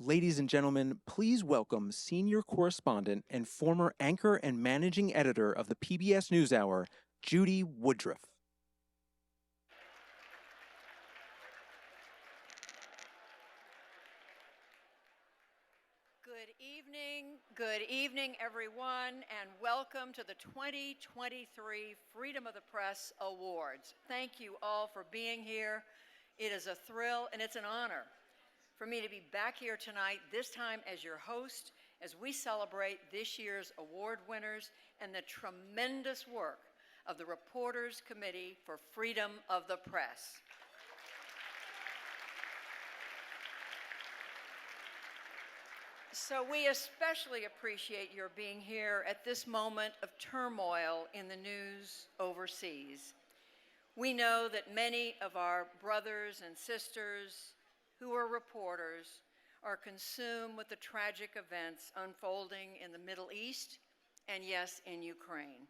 Ladies and gentlemen, please welcome senior correspondent and former anchor and managing editor of the PBS NewsHour, Judy Woodruff. Good evening, everyone, and welcome to the 2023 Freedom of the Press Awards. Thank you all for being here. It is a thrill and it's an honor for me to be back here tonight, this time as your host, as we celebrate this year's award winners and the tremendous work of the Reporters Committee for Freedom of the Press. So we especially appreciate your being here at this moment of turmoil in the news overseas. We know that many of our brothers and sisters who are reporters are consumed with the tragic events unfolding in the Middle East and, yes, in Ukraine,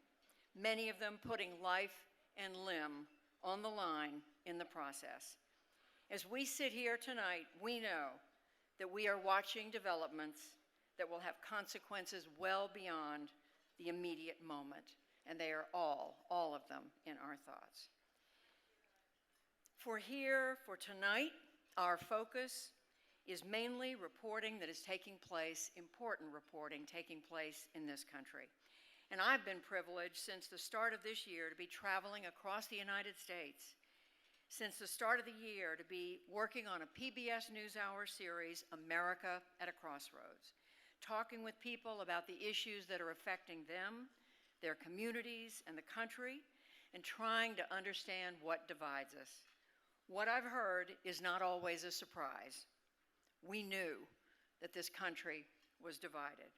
many of them putting life and limb on the line in the process. As we sit here tonight, we know that we are watching developments that will have consequences well beyond the immediate moment, and they are all of them in our thoughts. For tonight, our focus is mainly reporting that is taking place, important reporting taking place in this country. And I've been privileged since the start of this year to be traveling across the United States, since the start of the year to be working on a PBS NewsHour series, America at a Crossroads, talking with people about the issues that are affecting them, their communities, and the country, and trying to understand what divides us. What I've heard is not always a surprise. We knew that this country was divided,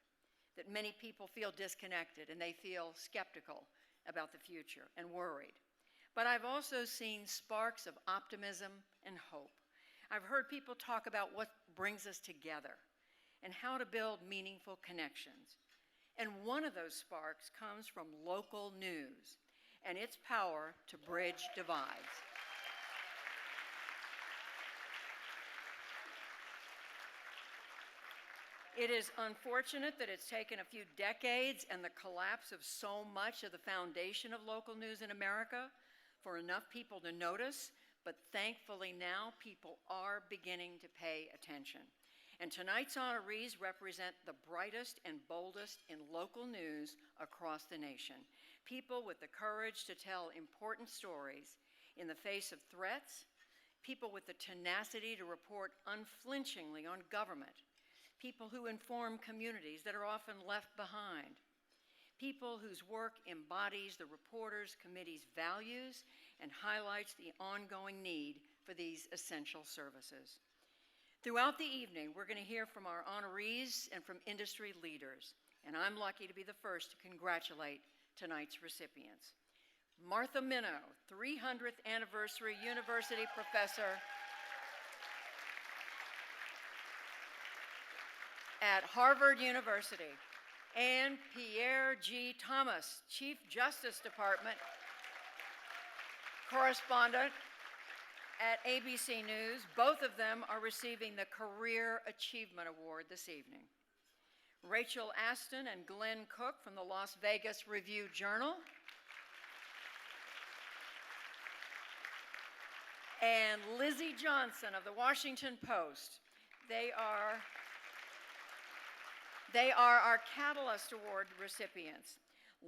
that many people feel disconnected and they feel skeptical about the future and worried. But I've also seen sparks of optimism and hope. I've heard people talk about what brings us together and how to build meaningful connections. And one of those sparks comes from local news and its power to bridge divides. It is unfortunate that it's taken a few decades and the collapse of so much of the foundation of local news in America for enough people to notice, but thankfully now people are beginning to pay attention. And tonight's honorees represent the brightest and boldest in local news across the nation. People with the courage to tell important stories in the face of threats, people with the tenacity to report unflinchingly on government, people who inform communities that are often left behind, people whose work embodies the Reporters Committee's values and highlights the ongoing need for these essential services. Throughout the evening, we're going to hear from our honorees and from industry leaders, and I'm lucky to be the first to congratulate tonight's recipients. Martha Minow, 300th anniversary university professor at Harvard University, and Pierre G. Thomas, Chief Justice Department correspondent at ABC News. Both of them are receiving the Career Achievement Award this evening. Rachel Aston and Glenn Cook from the Las Vegas Review-Journal, and Lizzie Johnson of the Washington Post. They are our Catalyst Award recipients.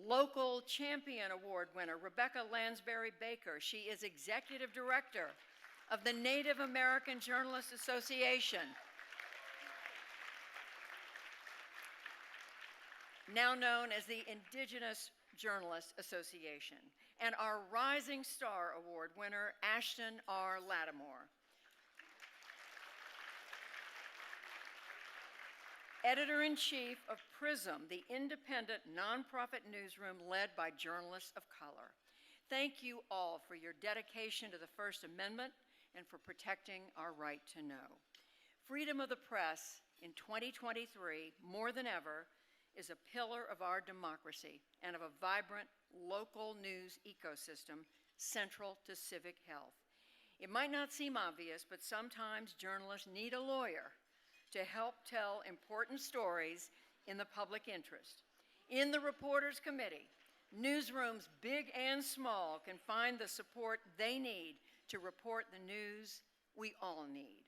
Local Champion Award winner, Rebecca Lansbury Baker. She is Executive Director of the Native American Journalists Association, now known as the Indigenous Journalists Association. And our Rising Star Award winner, Ashton R. Lattimore. Editor-in-Chief of PRISM, the independent nonprofit newsroom led by journalists of color. Thank you all for your dedication to the First Amendment and for protecting our right to know. Freedom of the press in 2023, more than ever, is a pillar of our democracy and of a vibrant local news ecosystem central to civic health. It might not seem obvious, but sometimes journalists need a lawyer to help tell important stories in the public interest. In the Reporters Committee, newsrooms big and small can find the support they need to report the news we all need.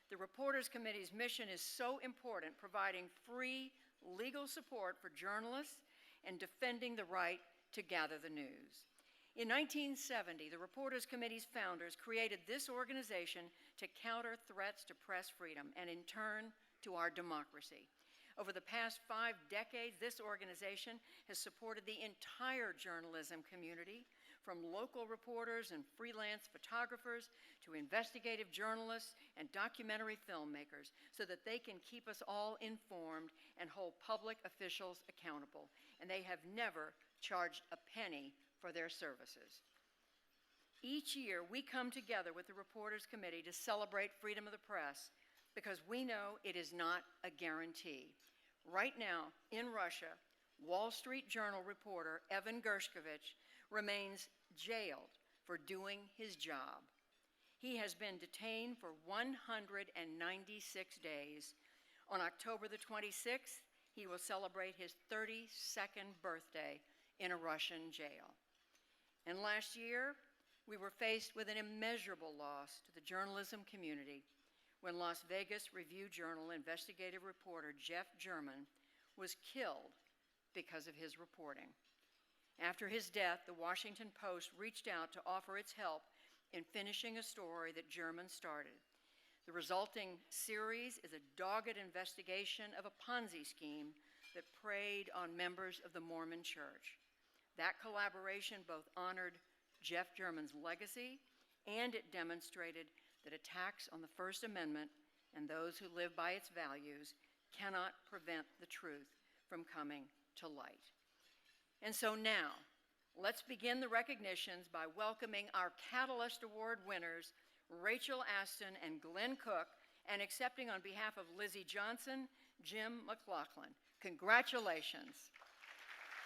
The Reporters Committee's mission is so important, providing free legal support for journalists and defending the right to gather the news. In 1970, the Reporters Committee's founders created this organization to counter threats to press freedom and, in turn, to our democracy. Over the past 5 decades, this organization has supported the entire journalism community, from local reporters and freelance photographers to investigative journalists and documentary filmmakers, so that they can keep us all informed and hold public officials accountable. And they have never charged a penny for their services. Each year, we come together with the Reporters Committee to celebrate freedom of the press, because we know it is not a guarantee. Right now, in Russia, Wall Street Journal reporter Evan Gershkovich remains jailed for doing his job. He has been detained for 196 days. On October the 26th, he will celebrate his 32nd birthday in a Russian jail. And last year, we were faced with an immeasurable loss to the journalism community when Las Vegas Review-Journal investigative reporter Jeff German was killed because of his reporting. After his death, the Washington Post reached out to offer its help in finishing a story that German started. The resulting series is a dogged investigation of a Ponzi scheme that preyed on members of the Mormon Church. That collaboration both honored Jeff German's legacy, and it demonstrated that attacks on the First Amendment and those who live by its values cannot prevent the truth from coming to light. And so now, let's begin the recognitions by welcoming our Catalyst Award winners, Rachel Aston and Glenn Cook, and accepting on behalf of Lizzie Johnson, Jim McLaughlin. Congratulations.